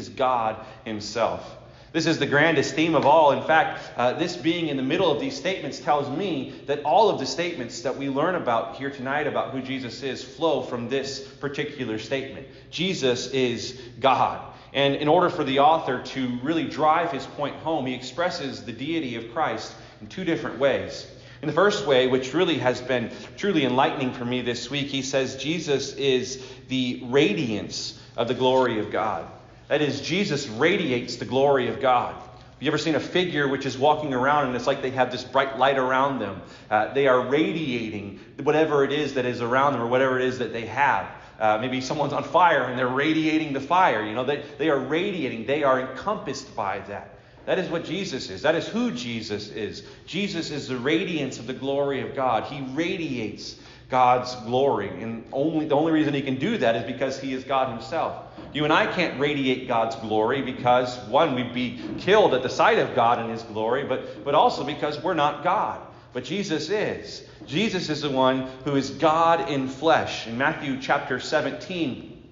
is God himself. This is the grandest theme of all. In fact, this being in the middle of these statements tells me that all of the statements that we learn about here tonight about who Jesus is flow from this particular statement. Jesus is God. And in order for the author to really drive his point home, he expresses the deity of Christ in two different ways. In the first way, which really has been truly enlightening for me this week, he says Jesus is the radiance of the glory of God. That is, Jesus radiates the glory of God. Have you ever seen a figure which is walking around and it's like they have this bright light around them? They are radiating whatever it is that is around them or whatever it is that they have. Maybe someone's on fire and they're radiating the fire. They are radiating. They are encompassed by that. That is what Jesus is. That is who Jesus is. Jesus is the radiance of the glory of God. He radiates God's glory. And the only reason he can do that is because he is God himself. You and I can't radiate God's glory because, one, we'd be killed at the sight of God in his glory, but also because we're not God. But Jesus is. Jesus is the one who is God in flesh. In Matthew chapter 17,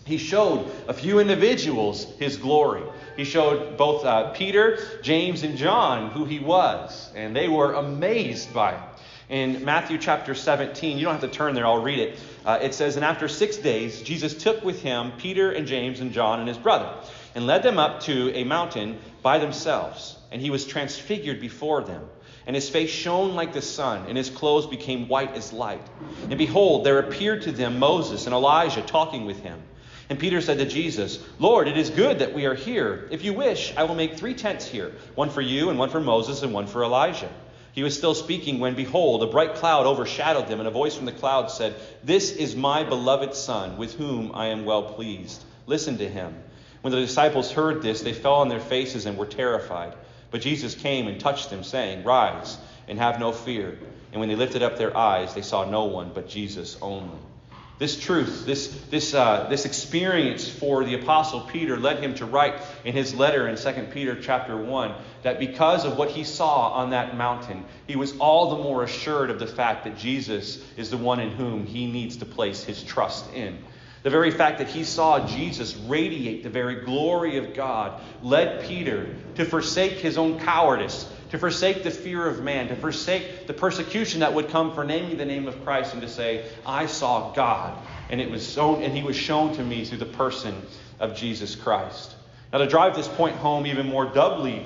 he showed a few individuals his glory. He showed both Peter, James, and John who he was, and they were amazed by it. In Matthew chapter 17, you don't have to turn there, I'll read it. It says, "And after 6 days, Jesus took with him Peter and James and John and his brother, and led them up to a mountain by themselves. And he was transfigured before them. And his face shone like the sun, and his clothes became white as light. And behold, there appeared to them Moses and Elijah talking with him. And Peter said to Jesus, 'Lord, it is good that we are here. If you wish, I will make 3 tents here, one for you and one for Moses and one for Elijah.' He was still speaking when, behold, a bright cloud overshadowed them, and a voice from the cloud said, 'This is my beloved Son, with whom I am well pleased. Listen to him.' When the disciples heard this, they fell on their faces and were terrified. But Jesus came and touched them, saying, 'Rise and have no fear.' And when they lifted up their eyes, they saw no one but Jesus only." This truth, this experience for the Apostle Peter led him to write in his letter in 2 Peter chapter 1 that because of what he saw on that mountain, he was all the more assured of the fact that Jesus is the one in whom he needs to place his trust in. The very fact that he saw Jesus radiate the very glory of God led Peter to forsake his own cowardice, to forsake the fear of man, to forsake the persecution that would come for naming the name of Christ, and to say, "I saw God, and he was shown to me through the person of Jesus Christ." Now, to drive this point home even more doubly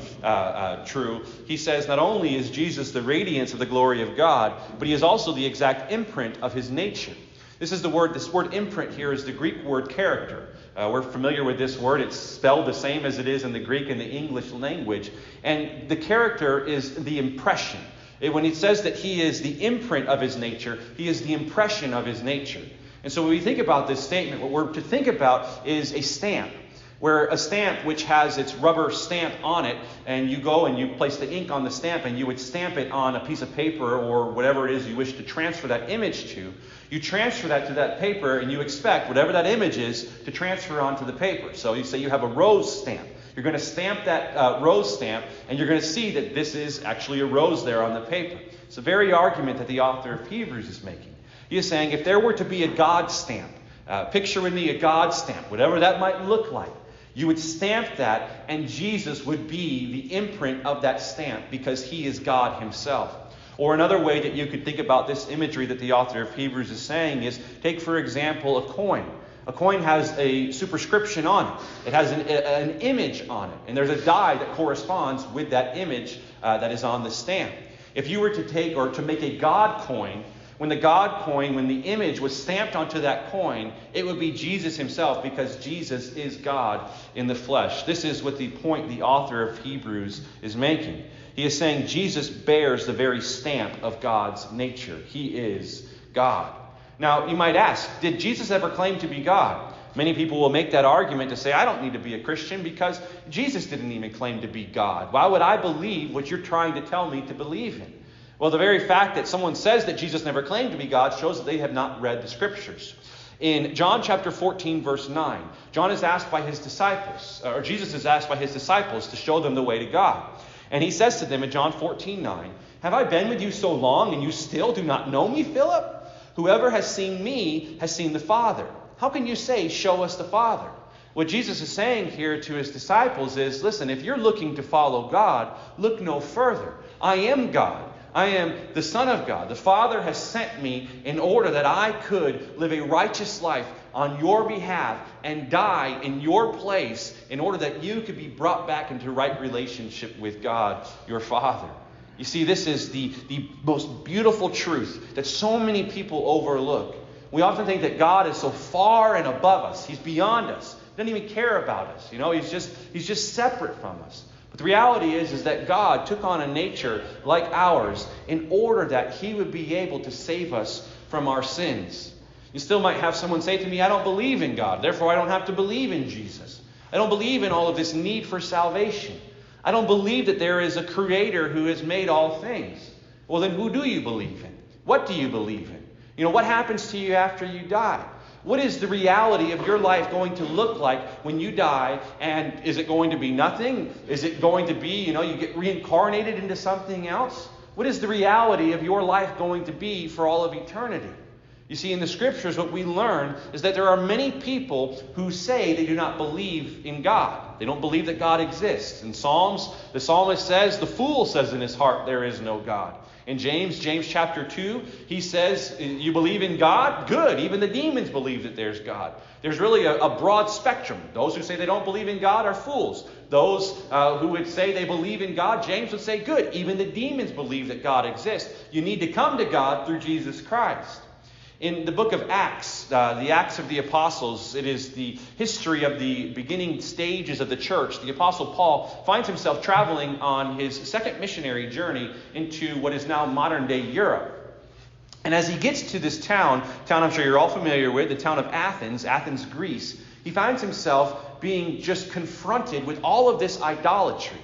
true, he says not only is Jesus the radiance of the glory of God, but he is also the exact imprint of his nature. This word imprint here is the Greek word character. We're familiar with this word. It's spelled the same as it is in the Greek and the English language. And the character is the impression. When it says that he is the imprint of his nature, he is the impression of his nature. And so when we think about this statement, what we're to think about is a stamp. Where a stamp which has its rubber stamp on it, and you go and you place the ink on the stamp and you would stamp it on a piece of paper or whatever it is you wish to transfer that image to. You transfer that to that paper and you expect whatever that image is to transfer onto the paper. So you say you have a rose stamp. You're going to stamp that rose stamp and you're going to see that this is actually a rose there on the paper. It's the very argument that the author of Hebrews is making. He is saying if there were to be a God stamp, picture with me a God stamp, whatever that might look like. You would stamp that, and Jesus would be the imprint of that stamp because he is God himself. Or another way that you could think about this imagery that the author of Hebrews is saying is, take, for example, a coin. A coin has a superscription on it. It has an image on it, and there's a die that corresponds with that image that is on the stamp. If you were to take or to make a God coin, when the image was stamped onto that coin, it would be Jesus himself because Jesus is God in the flesh. This is what the point the author of Hebrews is making. He is saying Jesus bears the very stamp of God's nature. He is God. Now, you might ask, did Jesus ever claim to be God? Many people will make that argument to say, I don't need to be a Christian because Jesus didn't even claim to be God. Why would I believe what you're trying to tell me to believe in? Well, the very fact that someone says that Jesus never claimed to be God shows that they have not read the Scriptures. In John chapter 14, verse 9, Jesus is asked by his disciples to show them the way to God. And he says to them in John 14:9, "Have I been with you so long, and you still do not know me, Philip? Whoever has seen me has seen the Father. How can you say, 'Show us the Father'? What Jesus is saying here to his disciples is, listen, if you're looking to follow God, look no further. I am God. I am the Son of God. The Father has sent me in order that I could live a righteous life on your behalf and die in your place in order that you could be brought back into right relationship with God, your Father. You see, this is the most beautiful truth that so many people overlook. We often think that God is so far and above us. He's beyond us. He doesn't even care about us. He's just separate from us. But the reality is that God took on a nature like ours in order that He would be able to save us from our sins. You still might have someone say to me, I don't believe in God, therefore I don't have to believe in Jesus. I don't believe in all of this need for salvation. I don't believe that there is a Creator who has made all things. Well, then who do you believe in? What do you believe in? What happens to you after you die? What is the reality of your life going to look like when you die? And is it going to be nothing? Is it going to be, you get reincarnated into something else? What is the reality of your life going to be for all of eternity? You see, in the Scriptures, what we learn is that there are many people who say they do not believe in God. They don't believe that God exists. In Psalms, the psalmist says, the fool says in his heart, there is no God. In James chapter 2, he says, you believe in God? Good. Even the demons believe that there's God. There's really a broad spectrum. Those who say they don't believe in God are fools. Those who would say they believe in God, James would say, good. Even the demons believe that God exists. You need to come to God through Jesus Christ. In the book of Acts, the Acts of the Apostles, it is the history of the beginning stages of the church. The Apostle Paul finds himself traveling on his second missionary journey into what is now modern-day Europe. And as he gets to this town I'm sure you're all familiar with, the town of Athens, Greece, he finds himself being just confronted with all of this idolatry.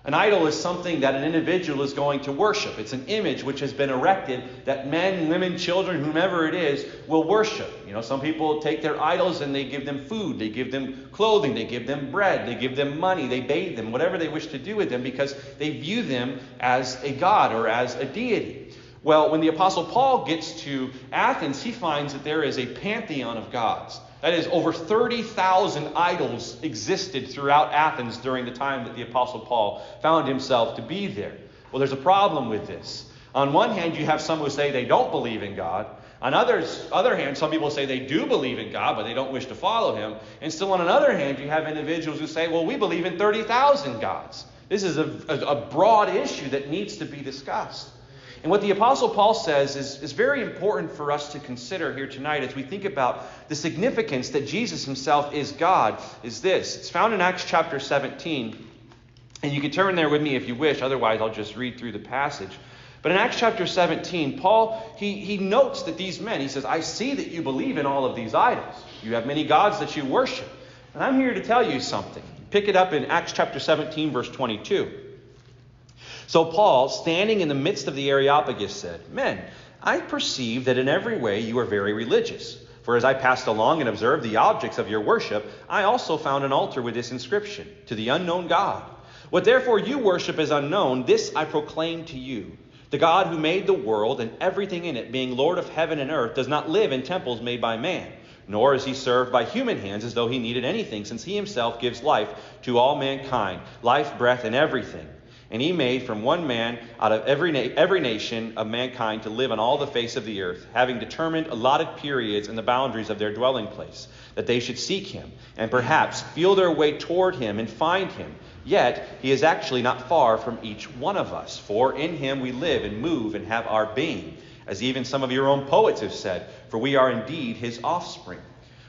An idol is something that an individual is going to worship. It's an image which has been erected that men, women, children, whomever it is, will worship. Some people take their idols and they give them food, they give them clothing, they give them bread, they give them money, they bathe them, whatever they wish to do with them because they view them as a god or as a deity. Well, when the Apostle Paul gets to Athens, he finds that there is a pantheon of gods. That is, over 30,000 idols existed throughout Athens during the time that the Apostle Paul found himself to be there. Well, there's a problem with this. On one hand, you have some who say they don't believe in God. On other hand, some people say they do believe in God, but they don't wish to follow Him. And still on another hand, you have individuals who say, well, we believe in 30,000 gods. This is a broad issue that needs to be discussed. And what the Apostle Paul says is very important for us to consider here tonight as we think about the significance that Jesus Himself is God, is this. It's found in Acts chapter 17. And you can turn there with me if you wish. Otherwise, I'll just read through the passage. But in Acts chapter 17, Paul, he notes that these men, he says, I see that you believe in all of these idols. You have many gods that you worship. And I'm here to tell you something. Pick it up in Acts chapter 17, verse 22. So Paul, standing in the midst of the Areopagus, said, Men, I perceive that in every way you are very religious. For as I passed along and observed the objects of your worship, I also found an altar with this inscription, To the unknown God. What therefore you worship as unknown, this I proclaim to you. The God who made the world and everything in it, being Lord of heaven and earth, does not live in temples made by man, nor is He served by human hands as though He needed anything, since He Himself gives life to all mankind, life, breath, and everything. And He made from one man out of every nation of mankind to live on all the face of the earth, having determined allotted periods and the boundaries of their dwelling place, that they should seek Him, and perhaps feel their way toward Him and find Him. Yet He is actually not far from each one of us, for in Him we live and move and have our being, as even some of your own poets have said, for we are indeed His offspring.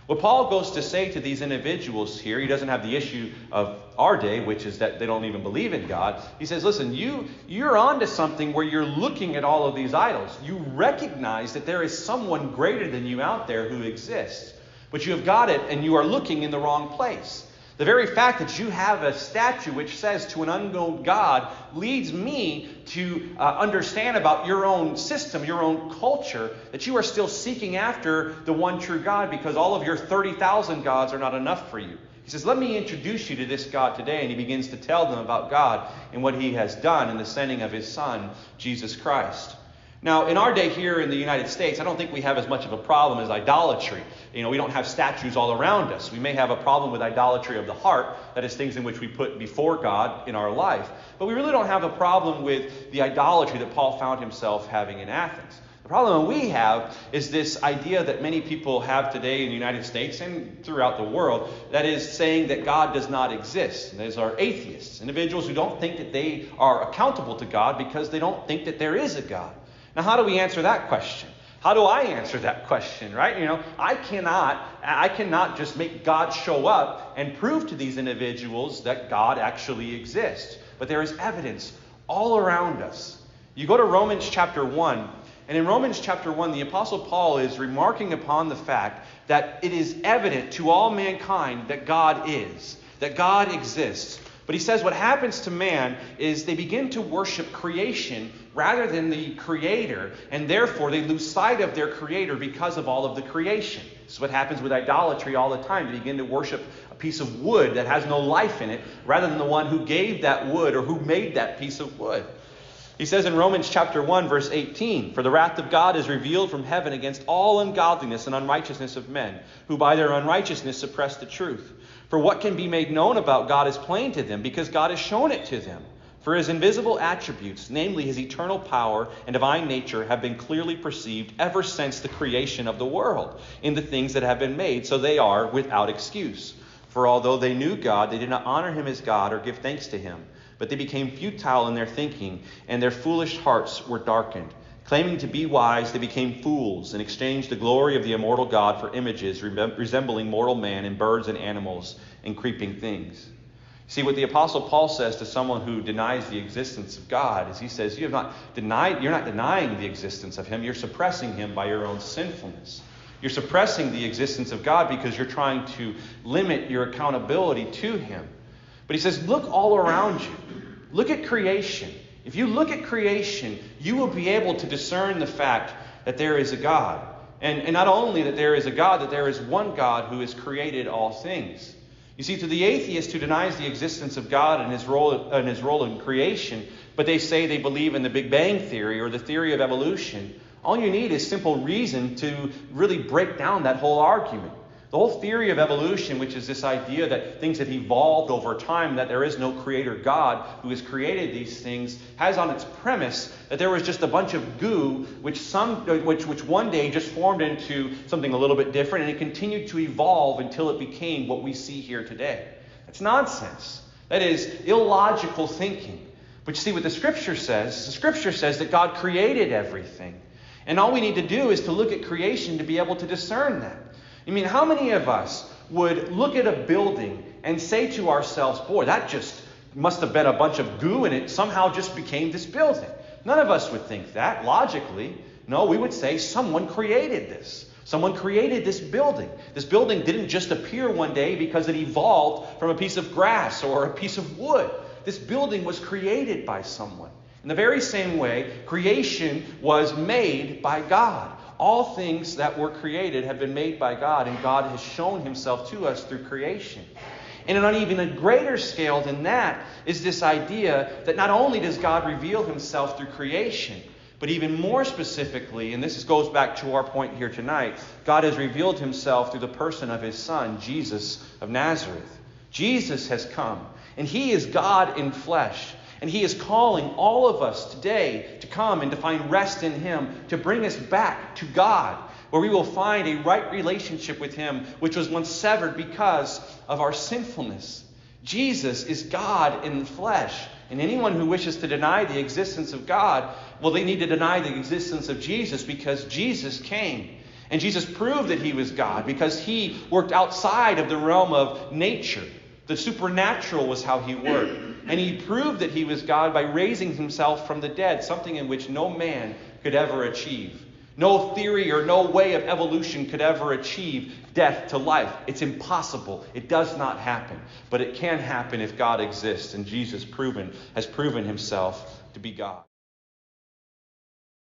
What Paul goes to say to these individuals here, he doesn't have the issue of our day, which is that they don't even believe in God. He says, listen, you're onto something where you're looking at all of these idols. You recognize that there is someone greater than you out there who exists. But you have got it and you are looking in the wrong place. The very fact that you have a statue which says to an unknown God leads me to understand about your own system, your own culture, that you are still seeking after the one true God because all of your 30,000 gods are not enough for you. He says, let me introduce you to this God today. And he begins to tell them about God and what He has done in the sending of His Son, Jesus Christ. Now, in our day here in the United States, I don't think we have as much of a problem as idolatry. We don't have statues all around us. We may have a problem with idolatry of the heart, that is, things in which we put before God in our life. But we really don't have a problem with the idolatry that Paul found himself having in Athens. The problem we have is this idea that many people have today in the United States and throughout the world, that is saying that God does not exist. Those are atheists, individuals who don't think that they are accountable to God because they don't think that there is a God. Now, how do we answer that question? How do I answer that question, right? I cannot just make God show up and prove to these individuals that God actually exists. But there is evidence all around us. You go to Romans chapter 1, and in Romans chapter 1, the Apostle Paul is remarking upon the fact that it is evident to all mankind that God is, that God exists. But he says what happens to man is they begin to worship creation rather than the Creator, and therefore they lose sight of their Creator because of all of the creation. This is what happens with idolatry all the time. They begin to worship a piece of wood that has no life in it rather than the one who gave that wood or who made that piece of wood. He says in Romans chapter 1, verse 18, "For the wrath of God is revealed from heaven against all ungodliness and unrighteousness of men, who by their unrighteousness suppress the truth. For what can be made known about God is plain to them, because God has shown it to them. For his invisible attributes, namely his eternal power and divine nature, have been clearly perceived ever since the creation of the world, in the things that have been made, so they are without excuse. For although they knew God, they did not honor him as God or give thanks to him. But they became futile in their thinking, and their foolish hearts were darkened. Claiming to be wise, they became fools and exchanged the glory of the immortal God for images resembling mortal man and birds and animals and creeping things." See, what the Apostle Paul says to someone who denies the existence of God is he says, you're not denying the existence of him, you're suppressing him by your own sinfulness. You're suppressing the existence of God because you're trying to limit your accountability to him. But he says, look all around you. Look at creation. If you look at creation, you will be able to discern the fact that there is a God. And not only that there is a God, that there is one God who has created all things. You see, to the atheist who denies the existence of God and his role in creation, but they say they believe in the Big Bang Theory or the theory of evolution, all you need is simple reason to really break down that whole argument. The whole theory of evolution, which is this idea that things have evolved over time, that there is no creator God who has created these things, has on its premise that there was just a bunch of goo which one day just formed into something a little bit different, and it continued to evolve until it became what we see here today. That's nonsense. That is illogical thinking. But you see what the Scripture says? The Scripture says that God created everything. And all we need to do is to look at creation to be able to discern that. I mean, how many of us would look at a building and say to ourselves, boy, that just must have been a bunch of goo and it somehow just became this building? None of us would think that, logically. No, we would say someone created this. Someone created this building. This building didn't just appear one day because it evolved from a piece of grass or a piece of wood. This building was created by someone. In the very same way, creation was made by God. All things that were created have been made by God, and God has shown himself to us through creation. And on even a greater scale than that is this idea that not only does God reveal himself through creation, but even more specifically, and this goes back to our point here tonight, God has revealed himself through the person of his Son, Jesus of Nazareth. Jesus has come, and he is God in flesh. And he is calling all of us today to come and to find rest in him, to bring us back to God, where we will find a right relationship with him, which was once severed because of our sinfulness. Jesus is God in the flesh. And anyone who wishes to deny the existence of God, well, they need to deny the existence of Jesus, because Jesus came. And Jesus proved that he was God because he worked outside of the realm of nature. The supernatural was how he worked. And he proved that he was God by raising himself from the dead, something in which no man could ever achieve. No theory or no way of evolution could ever achieve death to life. It's impossible. It does not happen. But it can happen if God exists, and Jesus has proven himself to be God.